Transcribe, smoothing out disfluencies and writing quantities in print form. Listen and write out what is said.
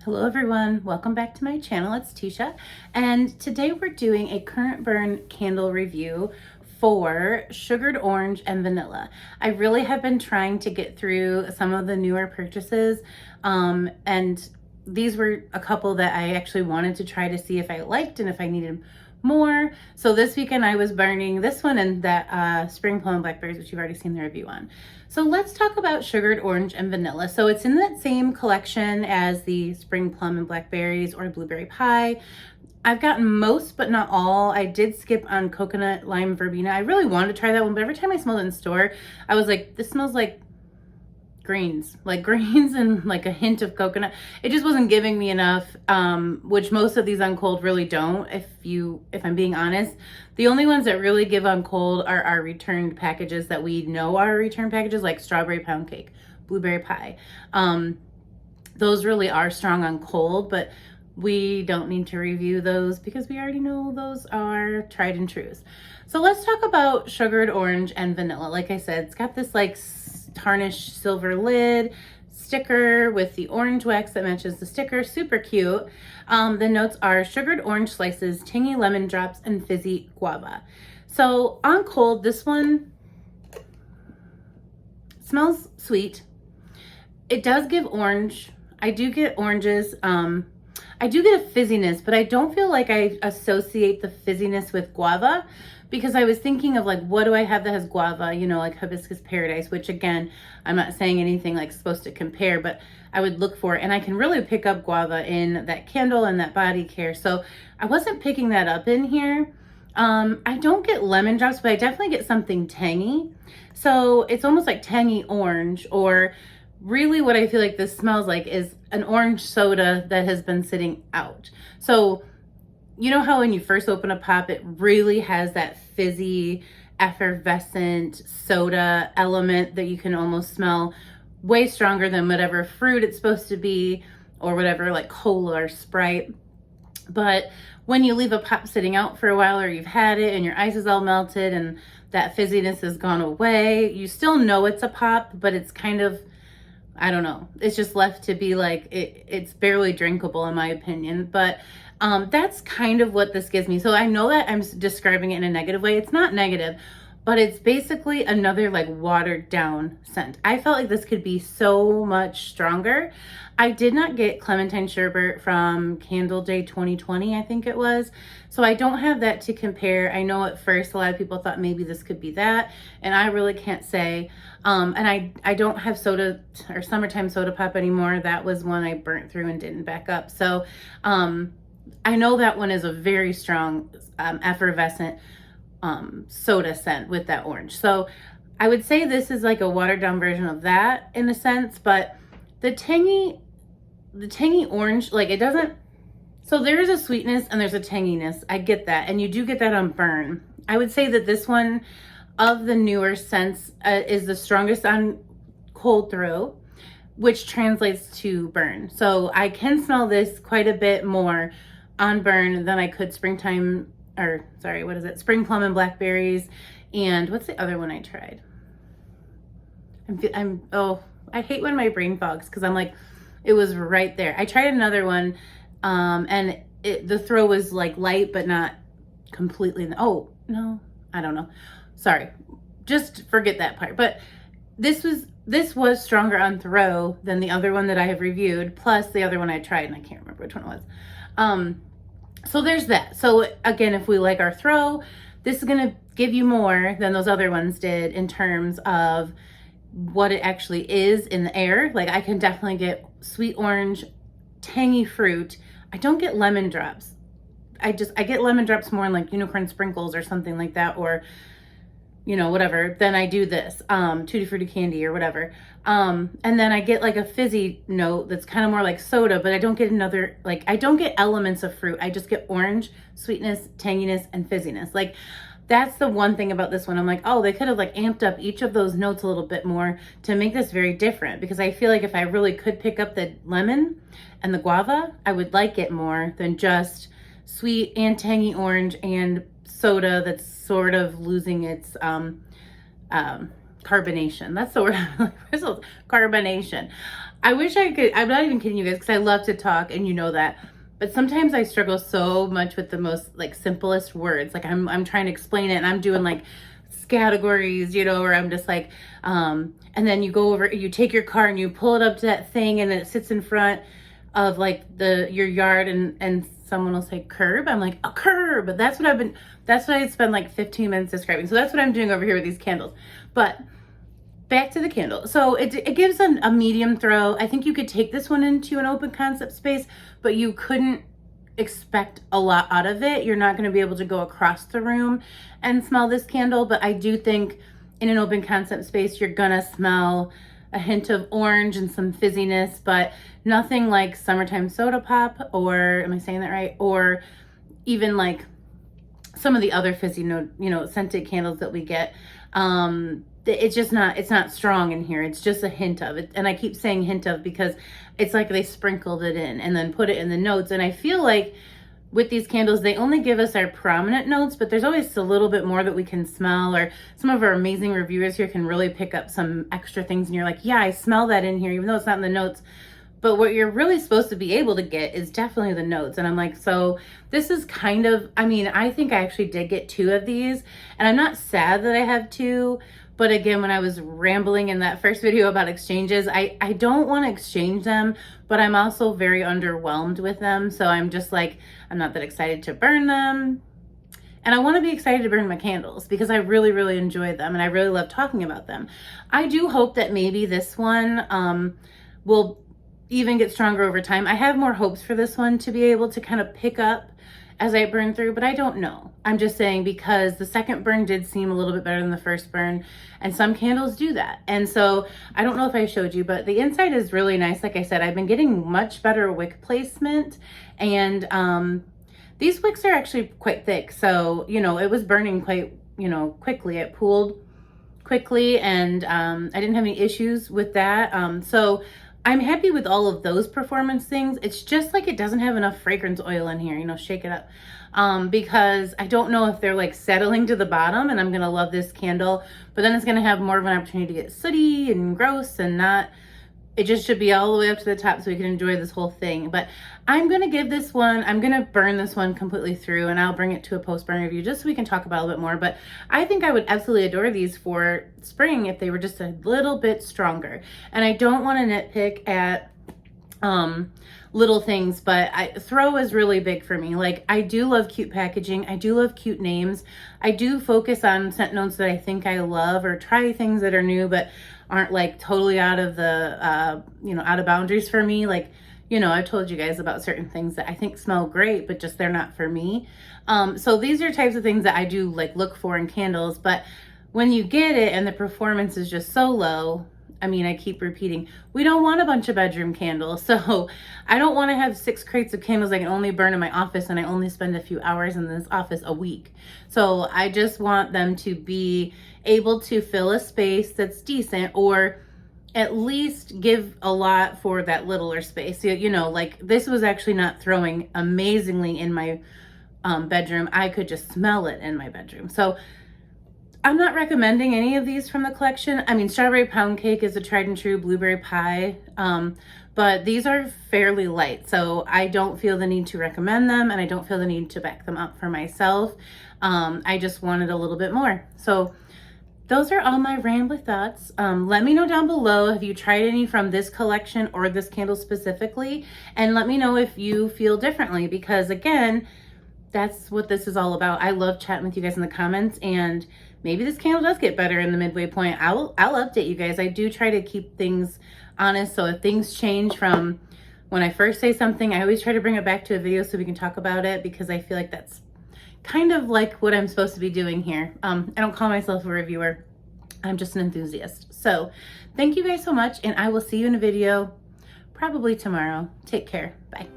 Hello everyone, welcome back to my channel. It's Teesha, and today we're doing a currentburn candle review for sugared orange and vanilla. I really have been trying to get through some of the newer purchases, and these were a couple that I actually wanted to try to see if I liked and if I needed more. So this weekend I was burning this one and that spring plum and blackberries, which you've already seen the review on. So let's talk about sugared orange and vanilla. So it's in that same collection as the spring plum and blackberries or blueberry pie. I've gotten most, but not all. I did skip on coconut lime verbena. I really wanted to try that one, but every time I smelled it in the store, I was like, this smells like greens and like a hint of coconut. It just wasn't giving me enough, which most of these on cold really don't, if I'm being honest. The only ones that really give on cold are our returned packages that we know are return packages, like strawberry pound cake, blueberry pie. Those really are strong on cold, but we don't need to review those because we already know those are tried and trues. So let's talk about sugared orange and vanilla. Like I said, it's got this like tarnished silver lid, sticker with the orange wax that matches the sticker, super cute. The notes are sugared orange slices, tangy lemon drops, and fizzy guava. So on cold, this one smells sweet. It does give orange. I do get oranges. I do get a fizziness, but I don't feel like I associate the fizziness with guava, because I was thinking of like, what do I have that has guava, you know, like hibiscus paradise, which again, I'm not saying anything like supposed to compare, but I would look for it. And I can really pick up guava in that candle and that body care. So I wasn't picking that up in here. I don't get lemon drops, but I definitely get something tangy. So it's almost like tangy orange, or really what I feel like this smells like is an orange soda that has been sitting out. So you know how when you first open a pop, it really has that fizzy, effervescent soda element that you can almost smell way stronger than whatever fruit it's supposed to be, or whatever, like cola or Sprite. But when you leave a pop sitting out for a while, or you've had it and your ice is all melted and that fizziness has gone away, you still know it's a pop, but it's kind of, I don't know, it's just left to be like, it's barely drinkable in my opinion. But that's kind of what this gives me. So I know that I'm describing it in a negative way. It's not negative, but it's basically another like watered down scent. I felt like this could be so much stronger. I did not get Clementine Sherbet from Candle Day 2020, I think it was. So I don't have that to compare. I know at first a lot of people thought maybe this could be that, and I really can't say. And I don't have soda or summertime soda pop anymore. That was one I burnt through and didn't back up. So I know that one is a very strong effervescent soda scent with that orange. So I would say this is like a watered down version of that in a sense, but the tangy orange, like it doesn't, so there is a sweetness and there's a tanginess. I get that. And you do get that on burn. I would say that this one of the newer scents is the strongest on cold throw, which translates to burn. So I can smell this quite a bit more on burn than I could spring plum and blackberries. And what's the other one I tried? I hate when my brain fogs, because I'm like, it was right there. I tried another one, and the throw was like light, but not completely. Oh, no, I don't know. Sorry, just forget that part. But this was stronger on throw than the other one that I have reviewed, plus the other one I tried, and I can't remember which one it was. So there's that. So again, if we like our throw, this is gonna give you more than those other ones did in terms of what it actually is in the air. Like I can definitely get sweet orange, tangy fruit. I don't get lemon drops. I get lemon drops more in like unicorn sprinkles or something like that, or you know, whatever, then I do this, Tutti Frutti candy or whatever. And then I get like a fizzy note that's kind of more like soda, but I don't get another, like, I don't get elements of fruit. I just get orange, sweetness, tanginess, and fizziness. Like, that's the one thing about this one. I'm like, oh, they could have like amped up each of those notes a little bit more to make this very different, because I feel like if I really could pick up the lemon and the guava, I would like it more than just sweet and tangy orange and soda that's sort of losing its carbonation. That's the word. Carbonation. I wish I could, I'm not even kidding you guys, because I love to talk and you know that. But sometimes I struggle so much with the most like simplest words. Like I'm trying to explain it and I'm doing like categories, you know, where I'm just like, and then you go over, you take your car and you pull it up to that thing and it sits in front of like your yard and someone will say curb. I'm like, a curb. That's what I spend like 15 minutes describing. So that's what I'm doing over here with these candles. But back to the candle. So it gives a medium throw. I think you could take this one into an open concept space, but you couldn't expect a lot out of it. You're not going to be able to go across the room and smell this candle, but I do think in an open concept space, you're going to smell a hint of orange and some fizziness, but nothing like summertime soda pop, or am I saying that right? Or even like some of the other fizzy, scented candles that we get. It's not strong in here. It's just a hint of it. And I keep saying hint of because it's like they sprinkled it in and then put it in the notes. And I feel like with these candles, they only give us our prominent notes, but there's always a little bit more that we can smell, or some of our amazing reviewers here can really pick up some extra things. And you're like, yeah, I smell that in here, even though it's not in the notes. But what you're really supposed to be able to get is definitely the notes. And I'm like, so this is kind of, I think I actually did get 2 of these, and I'm not sad that I have 2. But again, when I was rambling in that first video about exchanges, I don't want to exchange them, but I'm also very underwhelmed with them. So I'm just like, I'm not that excited to burn them. And I want to be excited to burn my candles because I really, really enjoy them and I really love talking about them. I do hope that maybe this one will even get stronger over time. I have more hopes for this one to be able to kind of pick up as I burn through, but I don't know. I'm just saying because the second burn did seem a little bit better than the first burn, and some candles do that. And so I don't know if I showed you, but the inside is really nice. Like I said, I've been getting much better wick placement, and these wicks are actually quite thick. So, it was burning quite, quickly. It pooled quickly, and I didn't have any issues with that. So I'm happy with all of those performance things. It's just like it doesn't have enough fragrance oil in here, shake it up. Because I don't know if they're like settling to the bottom and I'm gonna love this candle, but then it's gonna have more of an opportunity to get sooty and gross and not, it just should be all the way up to the top so we can enjoy this whole thing. But I'm gonna give this one, I'm gonna burn this one completely through, and I'll bring it to a post-burn review just so we can talk about it a little bit more. But I think I would absolutely adore these for spring if they were just a little bit stronger. And I don't want to nitpick at little things, but throw is really big for me. Like, I do love cute packaging. I do love cute names. I do focus on scent notes that I think I love, or try things that are new but aren't like totally out of the out of boundaries for me. Like, I've told you guys about certain things that I think smell great, but just they're not for me. So these are types of things that I do like look for in candles, but when you get it and the performance is just so low, I keep repeating, we don't want a bunch of bedroom candles. So I don't want to have 6 crates of candles I can only burn in my office, and I only spend a few hours in this office a week. So I just want them to be able to fill a space that's decent, or at least give a lot for that littler space. Like this was actually not throwing amazingly in my bedroom. I could just smell it in my bedroom. So I'm not recommending any of these from the collection. Strawberry pound cake is a tried and true, blueberry pie, but these are fairly light, so I don't feel the need to recommend them, and I don't feel the need to back them up for myself. I just wanted a little bit more. So those are all my rambly thoughts. Let me know down below, have you tried any from this collection or this candle specifically? And let me know if you feel differently, because again, that's what this is all about. I love chatting with you guys in the comments, and maybe this candle does get better in the midway point. I'll update you guys. I do try to keep things honest, so if things change from when I first say something, I always try to bring it back to a video so we can talk about it, because I feel like that's kind of like what I'm supposed to be doing here. I don't call myself a reviewer. I'm just an enthusiast. So thank you guys so much, and I will see you in a video probably tomorrow. Take care. Bye.